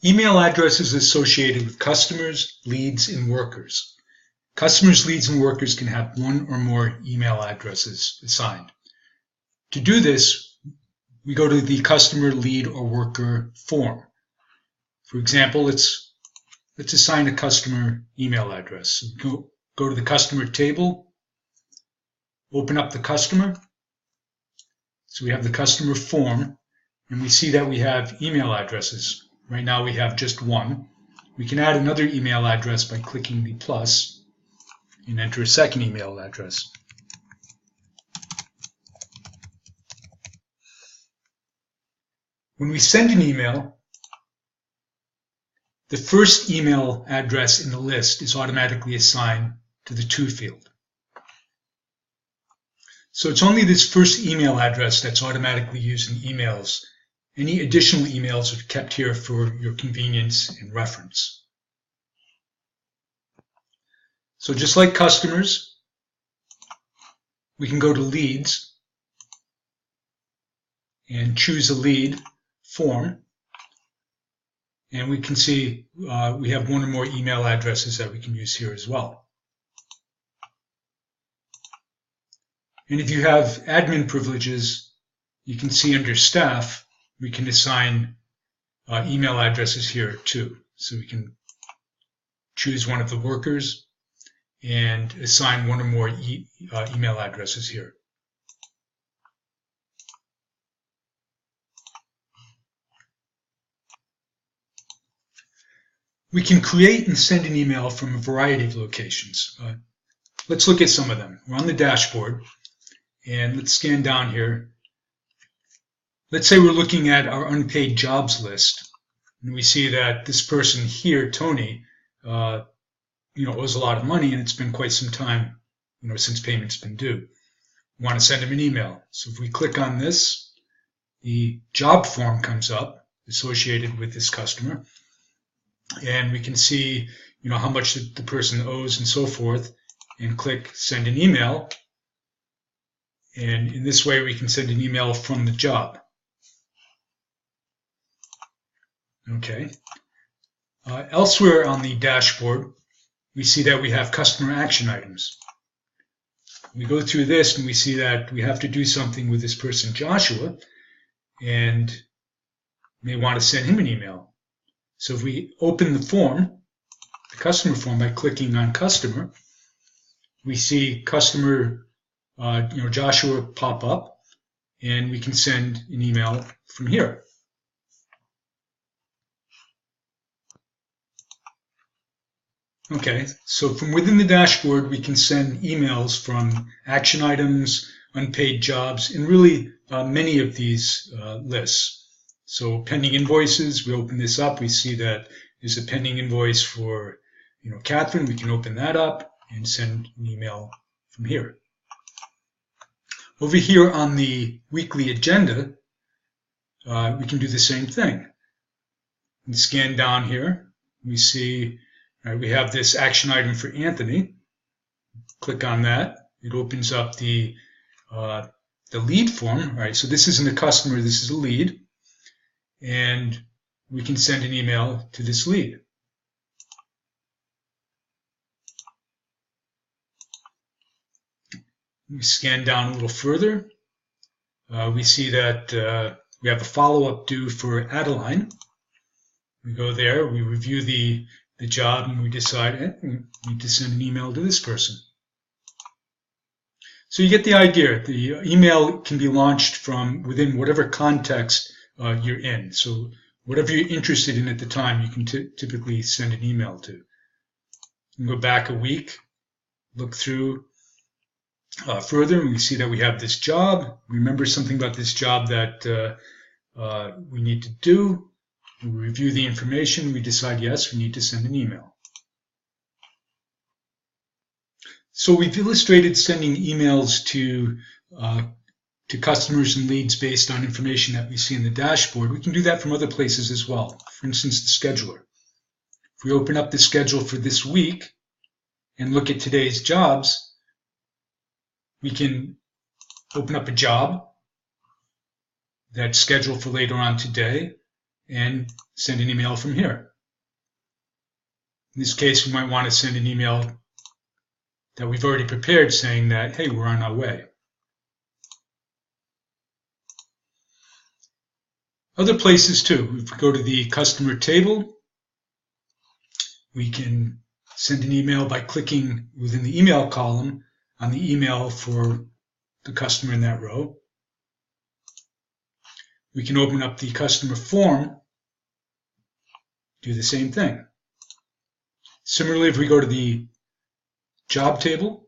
Email addresses associated with customers, leads, and workers. Customers, leads, and workers can have one or more email addresses assigned. To do this, we go to the customer, lead, or worker form. For example, let's assign a customer email address. Go to the customer table, open up the customer. So we have the customer form, and we see that we have email addresses. Right now we have just one. We can add another email address by clicking the plus and enter a second email address. When we send an email, the first email address in the list is automatically assigned to the to field. So it's only this first email address that's automatically used in emails. Any additional emails are kept here for your convenience and reference. So just like customers, we can go to leads and choose a lead form. And we can see we have one or more email addresses that we can use here as well. And if you have admin privileges, you can see under staff, we can assign email addresses here too. So we can choose one of the workers and assign one or more email addresses here. We can create and send an email from a variety of locations. Let's look at some of them. We're on the dashboard, and let's scan down here. Let's say we're looking at our unpaid jobs list, and we see that this person here, Tony, owes a lot of money, and it's been quite some time, since payment's been due. We want to send him an email. So if we click on this, the job form comes up associated with this customer, and we can see, how much the person owes and so forth, and click send an email. And in this way, we can send an email from the job. Okay. Elsewhere on the dashboard, we see that we have customer action items. We go through this and we see that we have to do something with this person, Joshua, and may want to send him an email. So if we open the form, the customer form, by clicking on customer, we see customer, Joshua pop up, and we can send an email from here. Okay, so from within the dashboard, we can send emails from action items, unpaid jobs, and really many of these lists. So pending invoices, we open this up, we see that there's a pending invoice for, Catherine. We can open that up and send an email from here. Over here on the weekly agenda, we can do the same thing. We scan down here, we see we have this action item for Anthony. Click on that. It opens up the lead form. Right, so this isn't a customer, this is a lead. And we can send an email to this lead. We scan down a little further. We see that we have a follow-up due for Adeline. We go there, we review the job, and we decide we need to send an email to this person. So you get the idea. The email can be launched from within whatever context you're in. So whatever you're interested in at the time, you can typically send an email to. You can go back a week, look through further, and we see that we have this job. Remember something about this job that we need to do. We review the information. We decide, yes, we need to send an email. So we've illustrated sending emails to customers and leads based on information that we see in the dashboard. We can do that from other places as well. For instance, the scheduler. If we open up the schedule for this week and look at today's jobs, we can open up a job that's scheduled for later on today, and send an email from here. In this case, we might want to send an email that we've already prepared saying that, hey, we're on our way. Other places too. If we go to the customer table, we can send an email by clicking within the email column on the email for the customer in that row. We can open up the customer form, do the same thing. Similarly, if we go to the job table,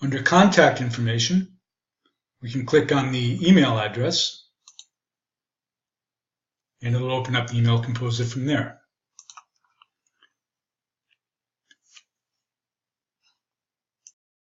under contact information, we can click on the email address and it'll open up the email composer from there.